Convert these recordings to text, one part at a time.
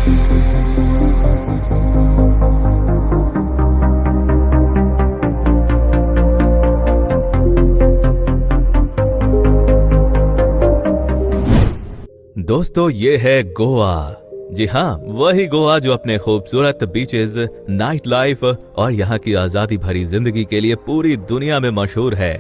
दोस्तों, ये है गोवा। जी हाँ, वही गोवा जो अपने खूबसूरत बीचेस, नाइट लाइफ और यहाँ की आजादी भरी जिंदगी के लिए पूरी दुनिया में मशहूर है।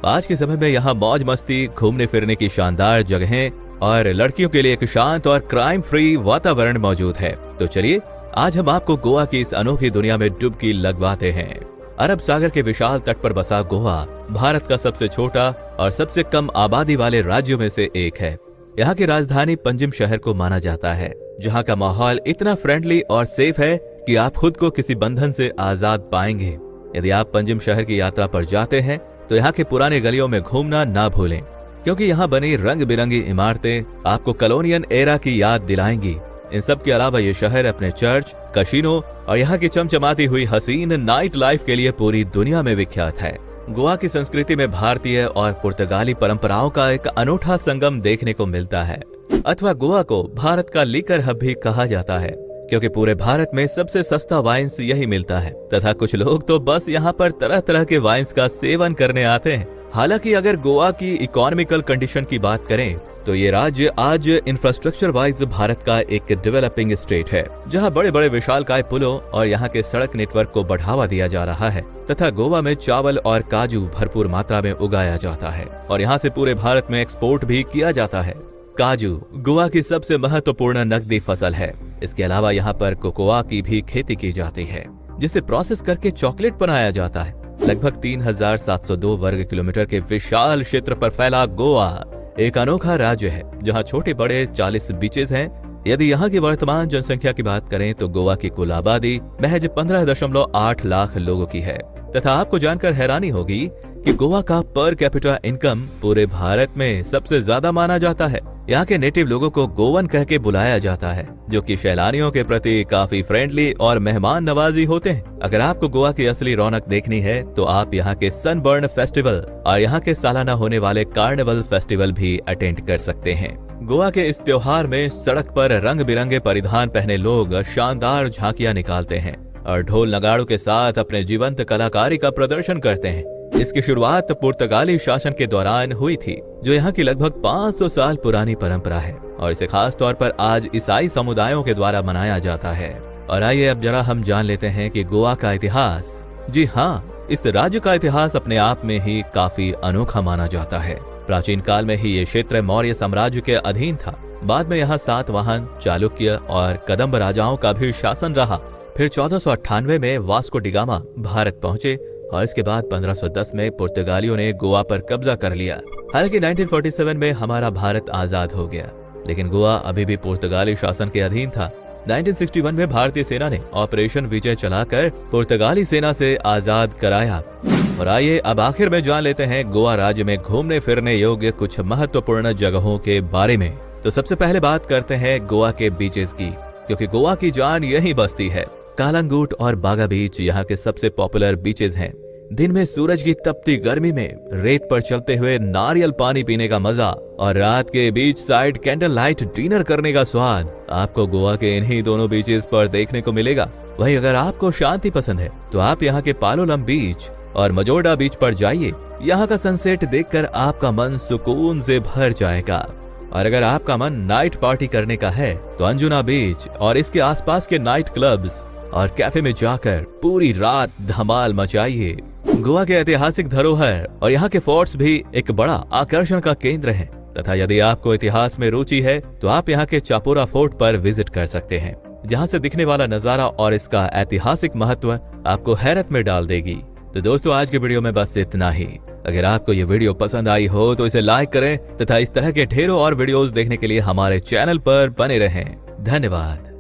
आज के समय में यहाँ मौज मस्ती, घूमने फिरने की शानदार जगहें और लड़कियों के लिए एक शांत और क्राइम फ्री वातावरण मौजूद है। तो चलिए, आज हम आपको गोवा की इस अनोखी दुनिया में डुबकी लगवाते हैं। अरब सागर के विशाल तट पर बसा गोवा भारत का सबसे छोटा और सबसे कम आबादी वाले राज्यों में से एक है। यहाँ की राजधानी पंजिम शहर को माना जाता है, जहाँ का माहौल इतना फ्रेंडली और सेफ है कि आप खुद को किसी बंधन से आजाद पाएंगे। यदि आप पंजिम शहर की यात्रा पर जाते हैं तो यहाँ के पुराने गलियों में घूमना ना भूलें, क्योंकि यहाँ बनी रंग बिरंगी इमारतें आपको कॉलोनियल एरा की याद दिलाएंगी। इन सब के अलावा ये शहर अपने चर्च, कसिनो और यहाँ की चमचमाती हुई हसीन नाइट लाइफ के लिए पूरी दुनिया में विख्यात है। गोवा की संस्कृति में भारतीय और पुर्तगाली परंपराओं का एक अनूठा संगम देखने को मिलता है, अथवा गोवा को भारत का लीकर हब भी कहा जाता है, क्योंकि पूरे भारत में सबसे सस्ता वाइन्स यही मिलता है तथा कुछ लोग तो बस यहाँ पर तरह तरह के वाइन्स का सेवन करने आते हैं। हालांकि अगर गोवा की इकोनॉमिकल कंडीशन की बात करें तो ये राज्य आज इंफ्रास्ट्रक्चर वाइज भारत का एक डेवलपिंग स्टेट है, जहां बड़े बड़े विशालकाय पुलों और यहाँ के सड़क नेटवर्क को बढ़ावा दिया जा रहा है तथा गोवा में चावल और काजू भरपूर मात्रा में उगाया जाता है और यहाँ से पूरे भारत में एक्सपोर्ट भी किया जाता है। काजू गोवा की सबसे महत्वपूर्ण नकदी फसल है। इसके अलावा यहाँ पर कोकोआ की भी खेती की जाती है, जिसे प्रोसेस करके चॉकलेट बनाया जाता है। लगभग 3702 वर्ग किलोमीटर के विशाल क्षेत्र पर फैला गोवा एक अनोखा राज्य है, जहां छोटे बड़े 40 बीचेस हैं। यदि यहाँ की वर्तमान जनसंख्या की बात करें तो गोवा की कुल आबादी महज 15.8 लाख लोगों की है तथा आपको जानकर हैरानी होगी कि गोवा का पर कैपिटा इनकम पूरे भारत में सबसे ज्यादा माना जाता है। यहाँ के नेटिव लोगों को गोवन कह के बुलाया जाता है, जो कि सैलानियों के प्रति काफी फ्रेंडली और मेहमान नवाजी होते हैं। अगर आपको गोवा की असली रौनक देखनी है तो आप यहाँ के सनबर्न फेस्टिवल और यहाँ के सालाना होने वाले कार्निवल फेस्टिवल भी अटेंड कर सकते हैं। गोवा के इस त्योहार में सड़क पर रंग बिरंगे परिधान पहने लोग शानदार झांकियां निकालते हैं और ढोल नगाड़ों के साथ अपने जीवंत कलाकारी का प्रदर्शन करते हैं। इसकी शुरुआत पुर्तगाली शासन के दौरान हुई थी, जो यहाँ की लगभग 500 साल पुरानी परंपरा है और इसे खास तौर पर आज ईसाई समुदायों के द्वारा मनाया जाता है। और आइए अब जरा हम जान लेते हैं कि गोवा का इतिहास। जी हाँ, इस राज्य का इतिहास अपने आप में ही काफी अनोखा माना जाता है। प्राचीन काल में ही ये क्षेत्र मौर्य साम्राज्य के अधीन था। बाद में यहाँ सातवाहन, चालुक्य और कदम्ब राजाओं का भी शासन रहा। फिर 1498 में वास्को डी गामा भारत पहुंचे और इसके बाद 1510 में पुर्तगालियों ने गोवा पर कब्जा कर लिया। हालांकि 1947 में हमारा भारत आजाद हो गया, लेकिन गोवा अभी भी पुर्तगाली शासन के अधीन था। 1961 में भारतीय सेना ने ऑपरेशन विजय चलाकर पुर्तगाली सेना से आजाद कराया। और आइए अब आखिर में जान लेते हैं गोवा राज्य में घूमने फिरने योग्य कुछ महत्वपूर्ण जगहों के बारे में। तो सबसे पहले बात करते हैं गोवा के बीचेस की, क्योंकि गोवा की जान यही बसती है। कालंगूट और बागा बीच यहाँ के सबसे पॉपुलर बीचेस हैं। दिन में सूरज की तपती गर्मी में रेत पर चलते हुए नारियल पानी पीने का मजा और रात के beach side candle light dinner करने का स्वाद आपको गोवा के इन्हीं दोनों बीचेस पर देखने को मिलेगा। वहीं अगर आपको शांति पसंद है तो आप यहाँ के पालोलम बीच और मजोर्डा बीच पर जाइए। यहाँ का सनसेट देखकर आपका मन सुकून से भर जाएगा। और अगर आपका मन नाइट पार्टी करने का है तो अंजुना बीच और इसके आसपास के नाइट क्लब्स और कैफे में जाकर पूरी रात धमाल मचाइए। गोवा के ऐतिहासिक धरोहर और यहाँ के फोर्ट्स भी एक बड़ा आकर्षण का केंद्र है तथा यदि आपको इतिहास में रुचि है तो आप यहाँ के चापोरा फोर्ट पर विजिट कर सकते हैं, जहाँ से दिखने वाला नजारा और इसका ऐतिहासिक महत्व आपको हैरत में डाल देगी। तो दोस्तों, आज के वीडियो में बस इतना ही। अगर आपको ये वीडियो पसंद आई हो तो इसे लाइक करें तथा इस तरह के ढेरों और वीडियोस देखने के लिए हमारे चैनल पर बने रहें। धन्यवाद।